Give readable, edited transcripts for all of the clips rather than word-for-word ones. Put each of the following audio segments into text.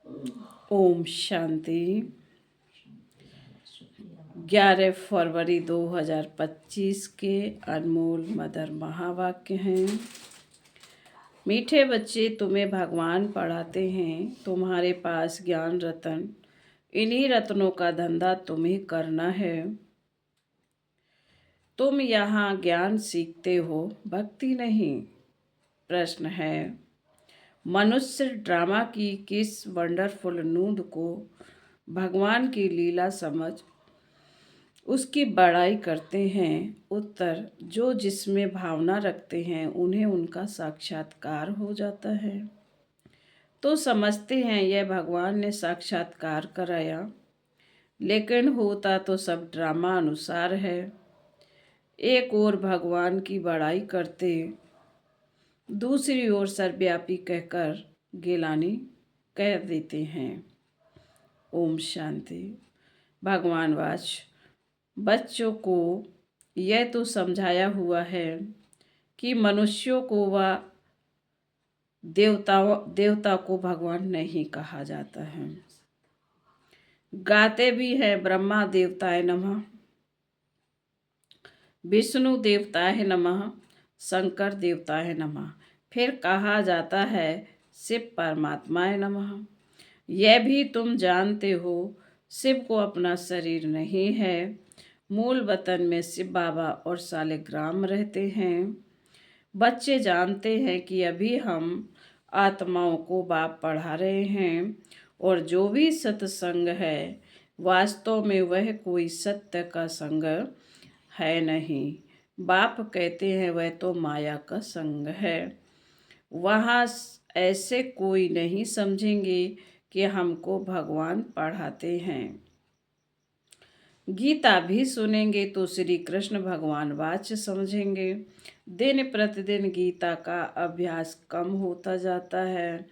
ओम शांति। 11 फरवरी 2025 के अनमोल मदर महावाक्य हैं। मीठे बच्चे, तुम्हें भगवान पढ़ाते हैं। तुम्हारे पास ज्ञान रतन, इन्हीं रत्नों का धंधा तुम्हें करना है। तुम यहाँ ज्ञान सीखते हो, भक्ति नहीं। प्रश्न है, मनुष्य ड्रामा की किस वंडरफुल नूंद को भगवान की लीला समझ उसकी बड़ाई करते हैं? उत्तर, जो जिसमें भावना रखते हैं उन्हें उनका साक्षात्कार हो जाता है। तो समझते हैं यह भगवान ने साक्षात्कार कराया, लेकिन होता तो सब ड्रामा अनुसार है। एक ओर भगवान की बड़ाई करते, दूसरी ओर सर्वव्यापी कहकर गिलानी कह देते हैं। ओम शांति। भगवान वाच, बच्चों को यह तो समझाया हुआ है कि मनुष्यों को व देवता को भगवान नहीं कहा जाता है। गाते भी हैं ब्रह्मा देवताय नमः, विष्णु देवताय नमः, शंकर देवताय नमः। फिर कहा जाता है शिव परमात्माय नमः। यह भी तुम जानते हो, शिव को अपना शरीर नहीं है। मूल वतन में शिव बाबा और सालिग्राम रहते हैं। बच्चे जानते हैं कि अभी हम आत्माओं को बाप पढ़ा रहे हैं, और जो भी सत्संग है वास्तव में वह कोई सत्य का संग है नहीं। बाप कहते हैं वह तो माया का संग है। वहाँ ऐसे कोई नहीं समझेंगे कि हमको भगवान पढ़ाते हैं। गीता भी सुनेंगे तो श्री कृष्ण भगवान वाच्य समझेंगे। दिन प्रतिदिन गीता का अभ्यास कम होता जाता है,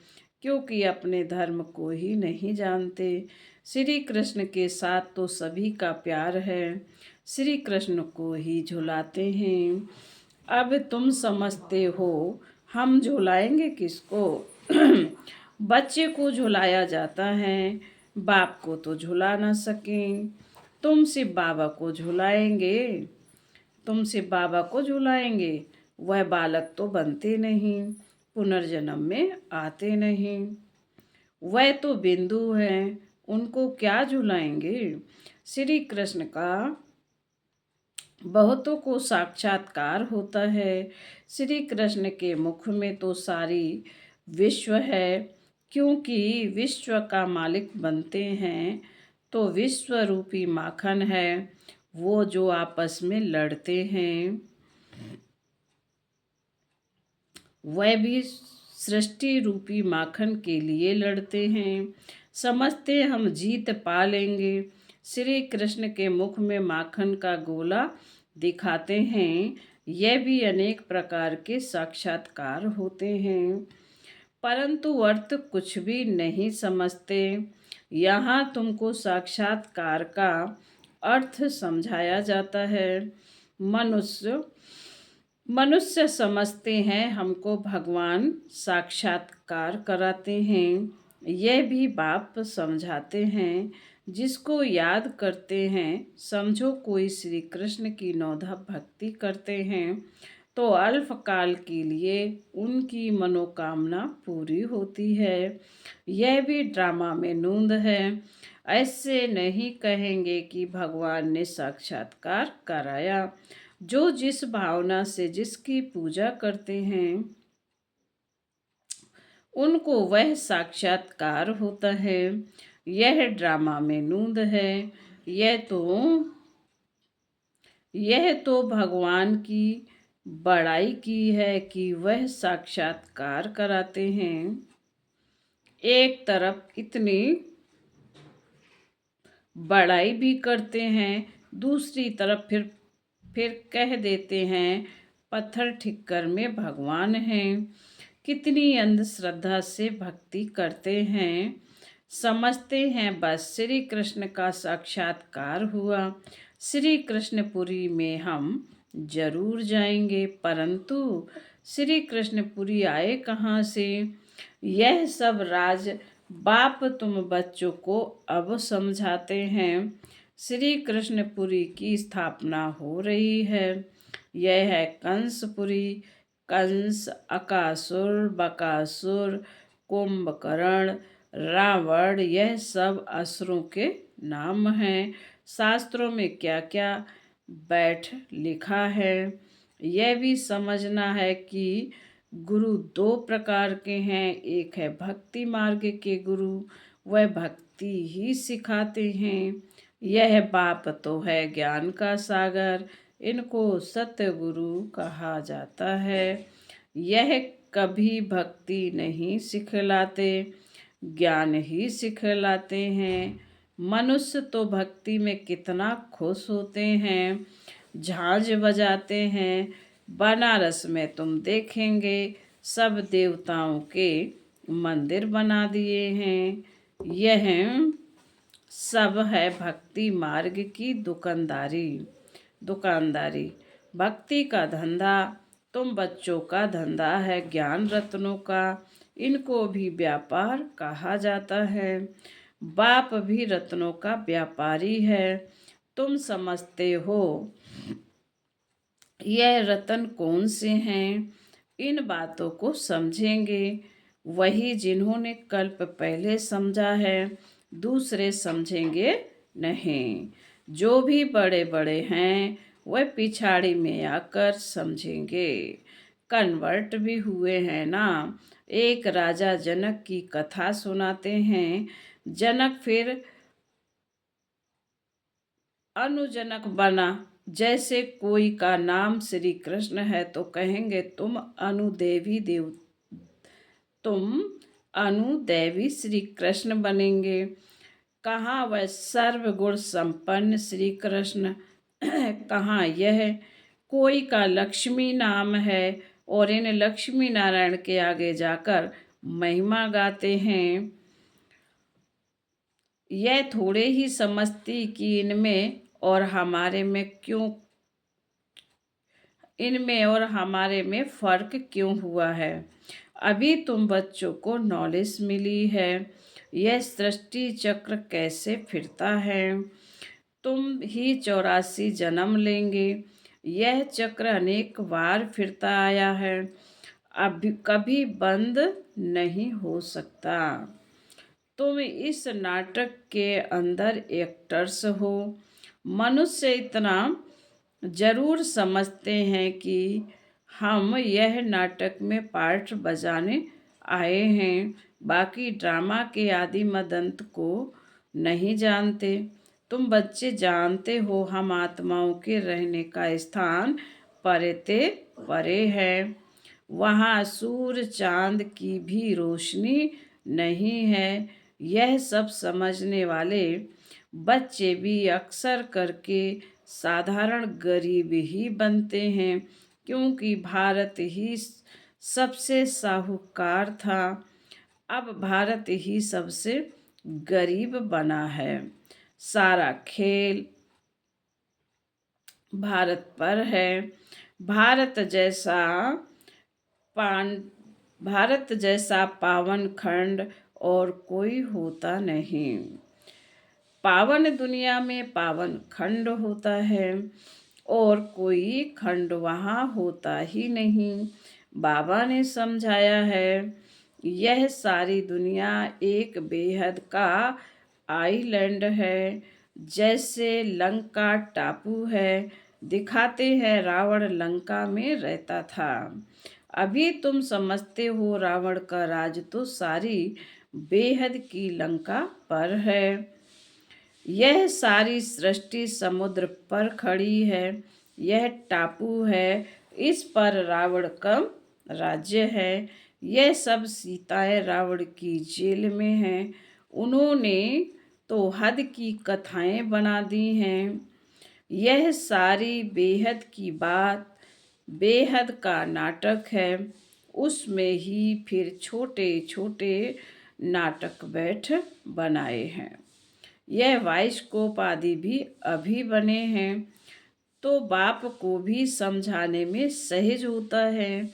क्योंकि अपने धर्म को ही नहीं जानते। श्री कृष्ण के साथ तो सभी का प्यार है, श्री कृष्ण को ही झुलाते हैं। अब तुम समझते हो, हम झुलाएंगे किसको? बच्चे को झुलाया जाता है, बाप को तो झुला ना सकें। तुम शिव बाबा को झुलाएंगे, वह बालक तो बनते नहीं, पुनर्जन्म में आते नहीं। वह तो बिंदु हैं, उनको क्या झुलाएंगे? श्री कृष्ण का बहुतों को साक्षात्कार होता है। श्री कृष्ण के मुख में तो सारी विश्व है, क्योंकि विश्व का मालिक बनते हैं तो विश्व रूपी माखन है। वो जो आपस में लड़ते हैं वह भी सृष्टि रूपी माखन के लिए लड़ते हैं। समझते हम जीत पा लेंगे। श्री कृष्ण के मुख में माखन का गोला दिखाते हैं। यह भी अनेक प्रकार के साक्षात्कार होते हैं, परंतु अर्थ कुछ भी नहीं समझते। यहाँ तुमको साक्षात्कार का अर्थ समझाया जाता है। मनुष्य समझते हैं हमको भगवान साक्षात्कार कराते हैं। यह भी बाप समझाते हैं। जिसको याद करते हैं, समझो कोई श्री कृष्ण की नौधा भक्ति करते हैं तो अल्पकाल के लिए उनकी मनोकामना पूरी होती है। यह भी ड्रामा में नूंद है। ऐसे नहीं कहेंगे कि भगवान ने साक्षात्कार कराया। जो जिस भावना से जिसकी पूजा करते हैं उनको वह साक्षात्कार होता है। यह ड्रामा में नूंद है। यह तो भगवान की बड़ाई की है कि वह साक्षात्कार कराते हैं। एक तरफ इतनी बड़ाई भी करते हैं, दूसरी तरफ फिर कह देते हैं पत्थर ठिक्कर में भगवान हैं। कितनी अंधश्रद्धा से भक्ति करते हैं। समझते हैं बस श्री कृष्ण का साक्षात्कार हुआ, श्री कृष्णपुरी में हम जरूर जाएंगे। परंतु श्री कृष्णपुरी आए कहाँ से? यह सब राज बाप तुम बच्चों को अब समझाते हैं। श्री कृष्णपुरी की स्थापना हो रही है। यह है कंसपुरी। कंस, अकासुर, बकासुर, कुंभकर्ण, रावण, यह सब असुरों के नाम हैं। शास्त्रों में क्या क्या बैठ लिखा है, यह भी समझना है कि गुरु दो प्रकार के हैं। एक है भक्ति मार्ग के गुरु, वह भक्ति ही सिखाते हैं। यह बाप तो है ज्ञान का सागर, इनको सत्य गुरु कहा जाता है। यह कभी भक्ति नहीं सिखलाते, ज्ञान ही सिखलाते हैं। मनुष्य तो भक्ति में कितना खुश होते हैं, झांझ बजाते हैं। बनारस में तुम देखेंगे सब देवताओं के मंदिर बना दिए हैं। यह सब है भक्ति मार्ग की दुकानदारी। भक्ति का धंधा तुम बच्चों का धंधा है ज्ञान रत्नों का, इनको भी व्यापार कहा जाता है। बाप भी रत्नों का व्यापारी है। तुम समझते हो यह रतन कौन से हैं? इन बातों को समझेंगे वही जिन्होंने कल्प पहले समझा है, दूसरे समझेंगे नहीं। जो भी बड़े बड़े हैं वह पिछाड़ी में आकर समझेंगे। कन्वर्ट भी हुए हैं ना। एक राजा जनक की कथा सुनाते हैं। जनक फिर अनुजनक बना। जैसे कोई का नाम श्री कृष्ण है तो कहेंगे तुम अनुदेवी श्री कृष्ण बनेंगे। कहाँ वह सर्वगुण संपन्न श्री कृष्ण, कहाँ यह कोई का लक्ष्मी नाम है और इन लक्ष्मी नारायण के आगे जाकर महिमा गाते हैं। यह थोड़े ही समझती कि इनमें और हमारे में फर्क क्यों हुआ है। अभी तुम बच्चों को नॉलेज मिली है यह सृष्टि चक्र कैसे फिरता है। तुम ही 84 जन्म लेंगे। यह चक्र अनेक बार फिरता आया है, अभी कभी बंद नहीं हो सकता। तुम इस नाटक के अंदर एक्टर्स हो। मनुष्य इतना जरूर समझते हैं कि हम यह नाटक में पार्ट बजाने आए हैं, बाकी ड्रामा के आदि मदंत को नहीं जानते। तुम बच्चे जानते हो हम आत्माओं के रहने का स्थान परे परे है। वहाँ सूर्य चांद की भी रोशनी नहीं है। यह सब समझने वाले बच्चे भी अक्सर करके साधारण गरीब ही बनते हैं, क्योंकि भारत ही सबसे साहूकार था, अब भारत ही सबसे गरीब बना है। सारा खेल भारत पर है। भारत जैसा पान भारत जैसा पावन खंड और कोई होता नहीं। पावन दुनिया में पावन खंड होता है और कोई खंड वहाँ होता ही नहीं। बाबा ने समझाया है यह सारी दुनिया एक बेहद का आइलैंड है, जैसे लंका टापू है। दिखाते हैं रावण लंका में रहता था। अभी तुम समझते हो रावण का राज तो सारी बेहद की लंका पर है। यह सारी सृष्टि समुद्र पर खड़ी है। यह टापू है, इस पर रावण का राज्य है। यह सब सीताएं रावण की जेल में हैं। उन्होंने तो हद की कथाएं बना दी हैं। यह सारी बेहद की बात बेहद का नाटक है। उसमें ही फिर छोटे छोटे नाटक बैठ बनाए हैं। यह वाइस्कोप आदि भी अभी बने हैं, तो बाप को भी समझाने में सहज होता है।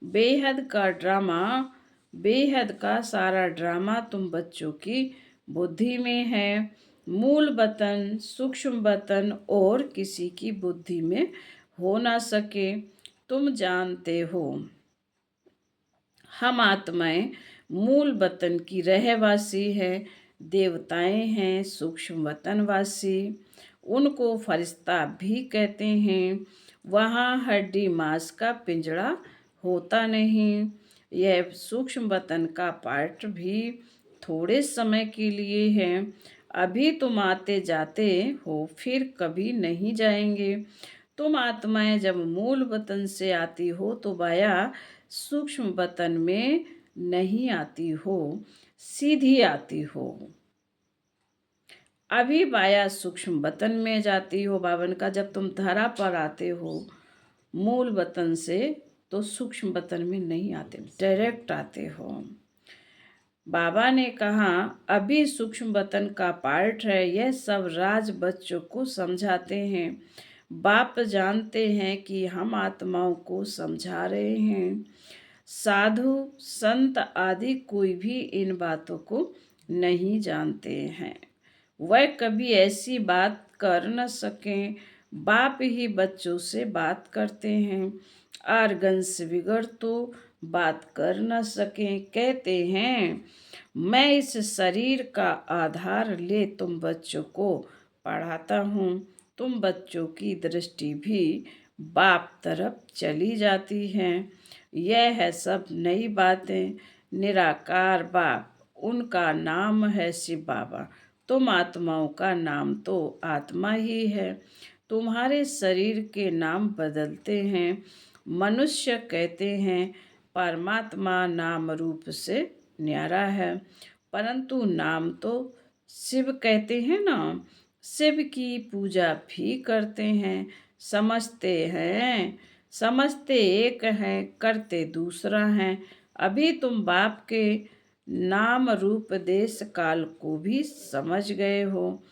बेहद का ड्रामा बेहद का सारा ड्रामा तुम बच्चों की बुद्धि में है। मूल वतन, सूक्ष्म वतन और किसी की बुद्धि में हो ना सके। तुम जानते हो, हम आत्माएं मूल वतन की रहवासी हैं। देवताएं हैं सूक्ष्म वतनवासी। उनको फरिश्ता भी कहते हैं। वहाँ हड्डी मांस का पिंजड़ा होता नहीं। यह सूक्ष्म वतन का पार्ट भी थोड़े समय के लिए है। अभी तुम आते जाते हो, फिर कभी नहीं जाएंगे। तुम आत्माएं जब मूल वतन से आती हो तो वाया सूक्ष्म वतन में नहीं आती हो, सीधी आती हो। अभी वाया सूक्ष्म वतन में जाती हो। बावन का जब तुम धरा पर आते हो मूल वतन से, तो सूक्ष्म वतन में नहीं आते, डायरेक्ट आते हो। बाबा ने कहा, अभी सूक्ष्म वतन का पार्ट है। यह सब राज बच्चों को समझाते हैं। बाप जानते हैं कि हम आत्माओं को समझा रहे हैं। साधु संत आदि कोई भी इन बातों को नहीं जानते हैं। वह कभी ऐसी बात कर न सकें। बाप ही बच्चों से बात करते हैं। आर्गन से बिगड़ तो बात कर न सकें। कहते हैं, मैं इस शरीर का आधार ले तुम बच्चों को पढ़ाता हूँ। तुम बच्चों की दृष्टि भी बाप तरफ चली जाती है। यह है सब नई बातें। निराकार बाप, उनका नाम है शिव बाबा। तुम आत्माओं का नाम तो आत्मा ही है। तुम्हारे शरीर के नाम बदलते हैं। मनुष्य कहते हैं परमात्मा नाम रूप से न्यारा है, परंतु नाम तो शिव कहते हैं ना। शिव की पूजा भी करते हैं। समझते एक हैं, करते दूसरा हैं। अभी तुम बाप के नाम रूप देश काल को भी समझ गए हो।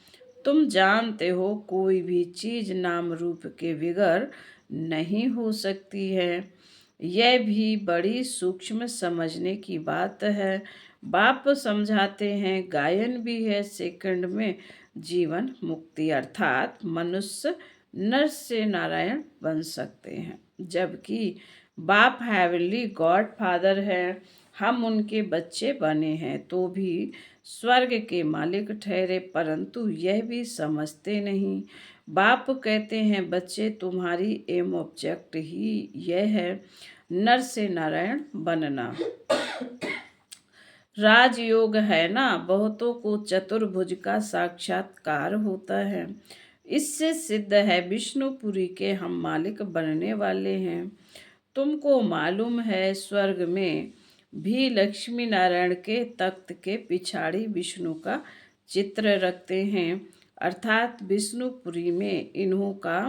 तुम जानते हो कोई भी चीज नाम रूप के बिगर नहीं हो सकती है। यह भी बड़ी सूक्ष्म समझने की बात है। बाप समझाते हैं, गायन भी है। सेकंड में जीवन मुक्ति, अर्थात मनुष्य नर से नारायण बन सकते हैं। जबकि बाप हेवनली गॉड फादर है। हम उनके बच्चे बने हैं तो भी स्वर्ग के मालिक ठहरे, परंतु यह भी समझते नहीं। बाप कहते हैं, बच्चे तुम्हारी एम ऑब्जेक्ट ही यह है, नर से नारायण बनना। राजयोग है ना, बहुतों को चतुर्भुज का साक्षात्कार होता है। इससे सिद्ध है विष्णुपुरी के हम मालिक बनने वाले हैं। तुमको मालूम है स्वर्ग में भी लक्ष्मी नारायण के तख्त के पिछाड़ी विष्णु का चित्र रखते हैं, अर्थात विष्णुपुरी में इन्हों का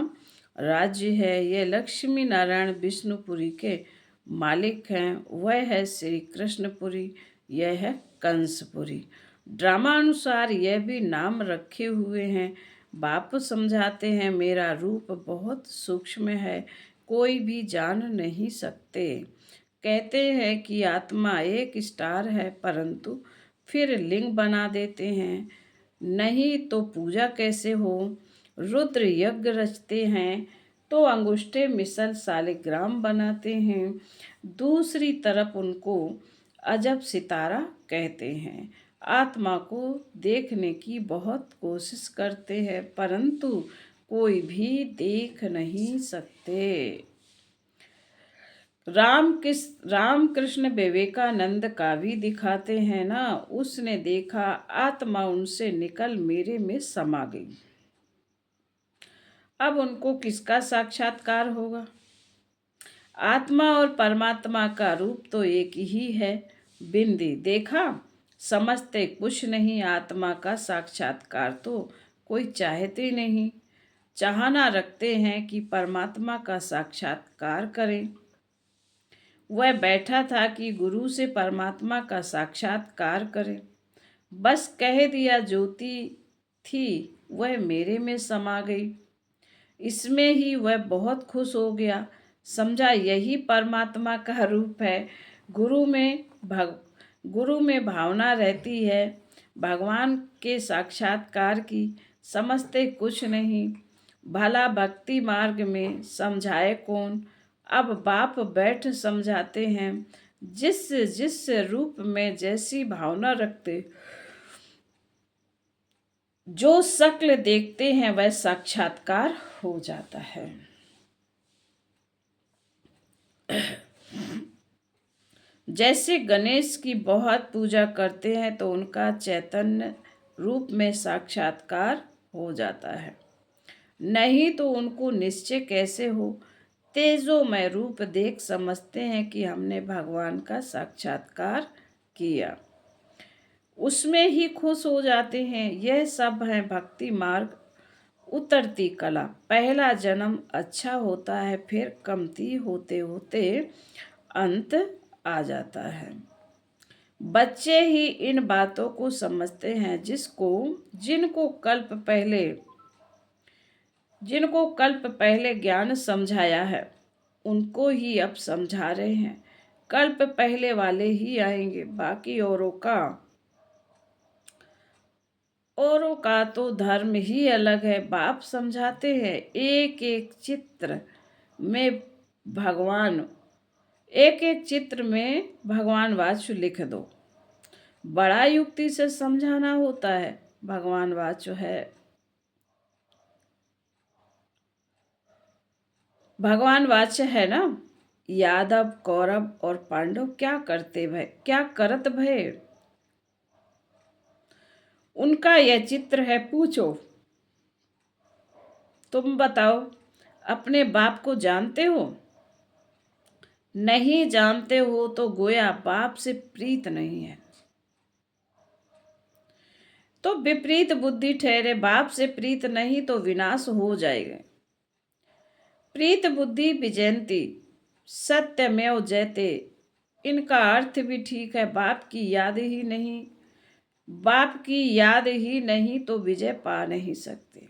राज्य है। यह लक्ष्मी नारायण विष्णुपुरी के मालिक हैं। वह है श्री कृष्णपुरी, यह है कंसपुरी। ड्रामानुसार यह भी नाम रखे हुए हैं। बाप समझाते हैं, मेरा रूप बहुत सूक्ष्म है, कोई भी जान नहीं सकते। कहते हैं कि आत्मा एक स्टार है, परंतु फिर लिंग बना देते हैं। नहीं तो पूजा कैसे हो। रुद्र यज्ञ रचते हैं तो अंगुष्ठे मिसल शालिग्राम बनाते हैं। दूसरी तरफ उनको अजब सितारा कहते हैं। आत्मा को देखने की बहुत कोशिश करते हैं, परंतु कोई भी देख नहीं सकते। रामकृष्ण विवेकानंद का भी दिखाते हैं ना। उसने देखा आत्मा उनसे निकल मेरे में समा गई। अब उनको किसका साक्षात्कार होगा। आत्मा और परमात्मा का रूप तो एक ही है। बिंदी देखा, समझते कुछ नहीं। आत्मा का साक्षात्कार तो कोई चाहते नहीं। चाहना रखते हैं कि परमात्मा का साक्षात्कार करें। वह बैठा था कि गुरु से परमात्मा का साक्षात्कार करें। बस कह दिया, ज्योति थी वह मेरे में समा गई। इसमें ही वह बहुत खुश हो गया। समझा यही परमात्मा का रूप है। गुरु में गुरु में भावना रहती है भगवान के साक्षात्कार की, समझते कुछ नहीं। भला भक्ति मार्ग में समझाए कौन, अब बाप बैठ समझाते हैं। जिस जिस रूप में जैसी भावना रखते, जो शक्ल देखते हैं वह साक्षात्कार हो जाता है। जैसे गणेश की बहुत पूजा करते हैं तो उनका चैतन्य रूप में साक्षात्कार हो जाता है, नहीं तो उनको निश्चय कैसे हो। तेजोमय रूप देख समझते हैं कि हमने भगवान का साक्षात्कार किया, उसमें ही खुश हो जाते हैं। यह सब है भक्ति मार्ग उतरती कला। पहला जन्म अच्छा होता है, फिर कमती होते होते अंत आ जाता है। बच्चे ही इन बातों को समझते हैं, जिनको कल्प पहले ज्ञान समझाया है उनको ही अब समझा रहे हैं। कल्प पहले वाले ही आएंगे, बाकी औरों का तो धर्म ही अलग है। बाप समझाते हैं एक एक चित्र में भगवान वाचु लिख दो। बड़ा युक्ति से समझाना होता है। भगवान वाचु है, भगवान वाच्य है ना। यादव, कौरव और पांडव क्या करत भय, उनका यह चित्र है। पूछो, तुम बताओ, अपने बाप को जानते हो? नहीं जानते हो तो गोया बाप से प्रीत नहीं है, तो विपरीत बुद्धि ठहरे। बाप से प्रीत नहीं तो विनाश हो जाएगा। प्रीत बुद्धि विजयंती सत्यमेव जयते, इनका अर्थ भी ठीक है। बाप की याद ही नहीं तो विजय पा नहीं सकते।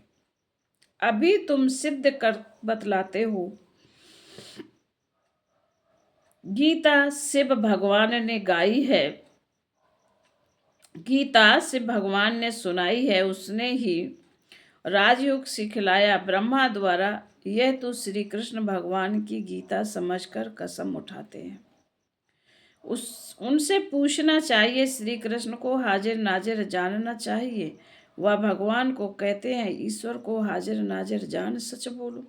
अभी तुम सिद्ध कर बतलाते हो। गीता शिव भगवान ने गाई है, गीता शिव भगवान ने सुनाई है, उसने ही राजयोग सिखलाया ब्रह्मा द्वारा। यह तो श्री कृष्ण भगवान की गीता समझकर कसम उठाते हैं। उनसे पूछना चाहिए, श्री कृष्ण को हाजिर नाजिर जानना चाहिए। वह भगवान को कहते हैं, ईश्वर को हाजिर नाजिर जान सच बोलो।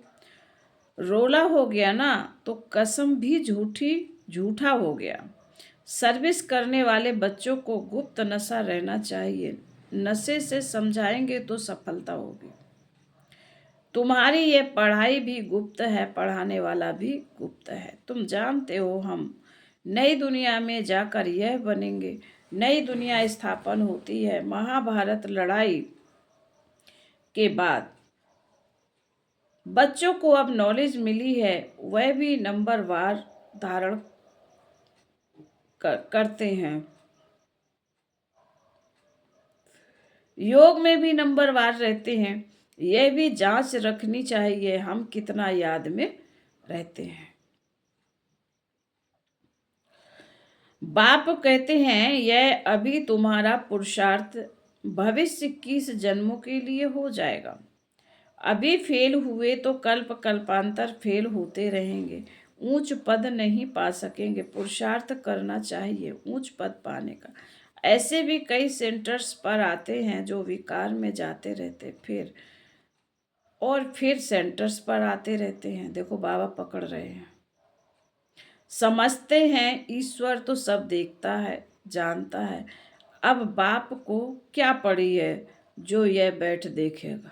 रोला हो गया ना तो कसम भी झूठा हो गया। सर्विस करने वाले बच्चों को गुप्त नशा रहना चाहिए। नशे से समझाएंगे तो सफलता होगी। तुम्हारी ये पढ़ाई भी गुप्त है, पढ़ाने वाला भी गुप्त है। तुम जानते हो हम नई दुनिया में जाकर यह बनेंगे। नई दुनिया स्थापन होती है महाभारत लड़ाई के बाद। बच्चों को अब नॉलेज मिली है, वह भी नंबर वार धारण करते हैं। योग में भी नंबर वार रहते हैं। यह भी जांच रखनी चाहिए हम कितना याद में रहते हैं। बाप कहते हैं, यह अभी तुम्हारा पुरुषार्थ भविष्य 21 जन्मों के लिए हो जाएगा। अभी फेल हुए तो कल्पांतर फेल होते रहेंगे, ऊंच पद नहीं पा सकेंगे। पुरुषार्थ करना चाहिए ऊंच पद पाने का। ऐसे भी कई सेंटर्स पर आते हैं जो विकार में जाते रहते फिर सेंटर्स पर आते रहते हैं। देखो बाबा पकड़ रहे हैं। समझते हैं ईश्वर तो सब देखता है, जानता है। अब बाप को क्या पड़ी है जो यह बैठ देखेगा।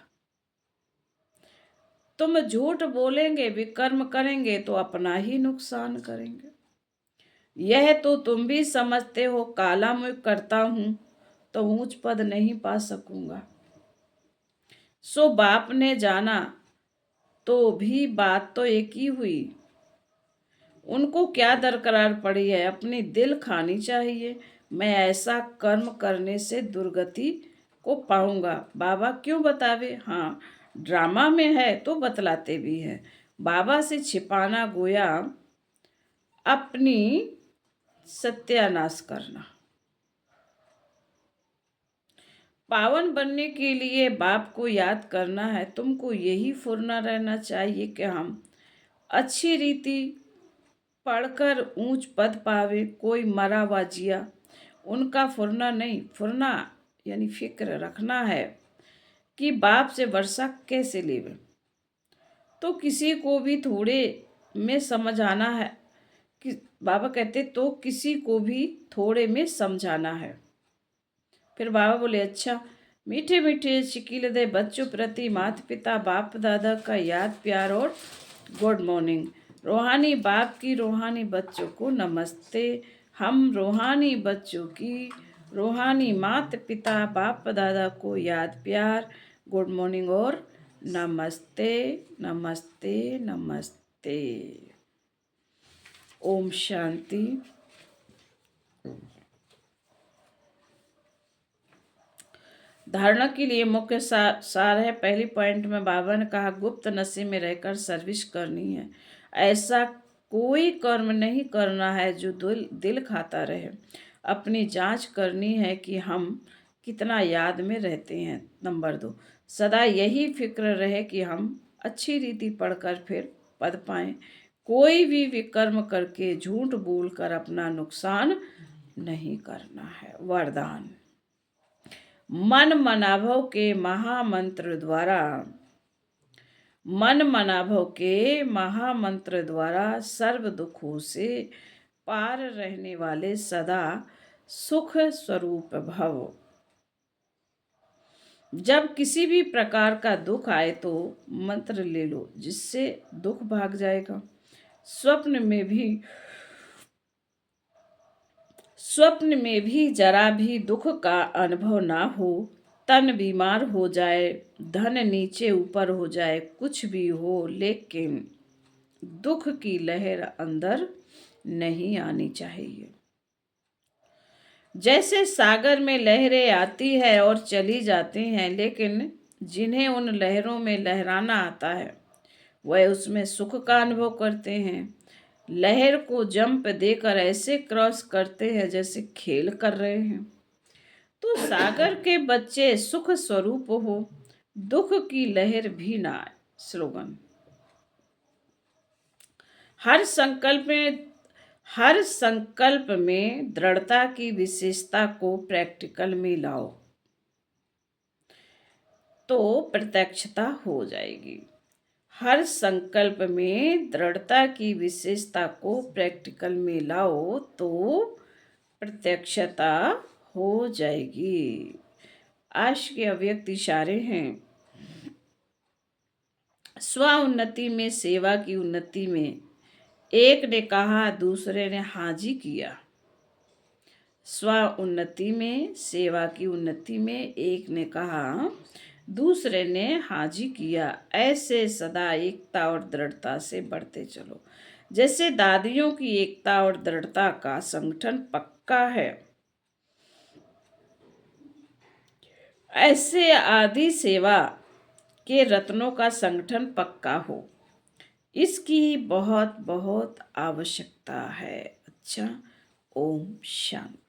तुम झूठ बोलेंगे, विकर्म करेंगे तो अपना ही नुकसान करेंगे। यह तो तुम भी समझते हो। काला मुख करता हूं तो ऊंच पद नहीं पा सकूंगा। सो बाप ने जाना तो भी बात तो एक ही हुई। उनको क्या दरकार पड़ी है, अपनी दिल खानी चाहिए। मैं ऐसा कर्म करने से दुर्गति को पाऊंगा। बाबा क्यों बतावे? हाँ, ड्रामा में है तो बतलाते भी हैं। बाबा से छिपाना गोया अपनी सत्यानाश करना। पावन बनने के लिए बाप को याद करना है। तुमको यही फुरना रहना चाहिए कि हम अच्छी रीति पढ़कर ऊंच पद पावे। कोई मरा व जिया उनका फुरना नहीं, फुरना यानी फिक्र रखना है कि बाप से वर्षा कैसे लेवे। तो किसी को भी थोड़े में समझ आना है कि बाबा कहते तो किसी को भी थोड़े में समझाना है। फिर बाबा बोले अच्छा, मीठे मीठे शिकील दे बच्चों प्रति माता पिता बाप दादा का याद प्यार और गुड मॉर्निंग। रूहानी बाप की रूहानी बच्चों को नमस्ते। हम रूहानी बच्चों की रूहानी माता पिता बाप दादा को याद प्यार गुड मॉर्निंग और नमस्ते नमस्ते नमस्ते। ओम शांति। धारणा के लिए मुख्य सार है। पहली पॉइंट में बाबा ने कहा गुप्त नशे में रहकर सर्विस करनी है। ऐसा कोई कर्म नहीं करना है जो दिल खाता रहे। अपनी जांच करनी है कि हम कितना याद में रहते हैं। नंबर 2, सदा यही फिक्र रहे कि हम अच्छी रीति पढ़कर फिर पद पाएं। कोई भी विकर्म करके झूठ बोलकर अपना नुकसान नहीं करना है। वरदान। मन मनाभव के महामंत्र द्वारा सर्व दुखों से पार रहने वाले सदा सुख स्वरूप भव। जब किसी भी प्रकार का दुख आए तो मंत्र ले लो, जिससे दुख भाग जाएगा। स्वप्न में भी जरा भी दुख का अनुभव ना हो। तन बीमार हो जाए, धन नीचे ऊपर हो जाए, कुछ भी हो, लेकिन दुख की लहर अंदर नहीं आनी चाहिए। जैसे सागर में लहरें आती है और चली जाती हैं, लेकिन जिन्हें उन लहरों में लहराना आता है वह उसमें सुख का अनुभव करते हैं। लहर को जंप देकर ऐसे क्रॉस करते हैं जैसे खेल कर रहे हैं। तो सागर के बच्चे सुख स्वरूप हो, दुख की लहर भी ना आए। स्लोगन। हर संकल्प में दृढ़ता की विशेषता को प्रैक्टिकल में लाओ तो प्रत्यक्षता हो जाएगी। हर संकल्प में दृढ़ता की विशेषता को प्रैक्टिकल में लाओ तो प्रत्यक्षता हो जाएगी। आज के अव्यक्त इशारे हैं। स्व उन्नति में सेवा की उन्नति में एक ने कहा, दूसरे ने हाजी किया। स्व उन्नति में सेवा की उन्नति में एक ने कहा, दूसरे ने हाजी किया। ऐसे सदा एकता और दृढ़ता से बढ़ते चलो। जैसे दादियों की एकता और दृढ़ता का संगठन पक्का है, ऐसे आदि सेवा के रत्नों का संगठन पक्का हो, इसकी बहुत बहुत आवश्यकता है। अच्छा, ओम शांति।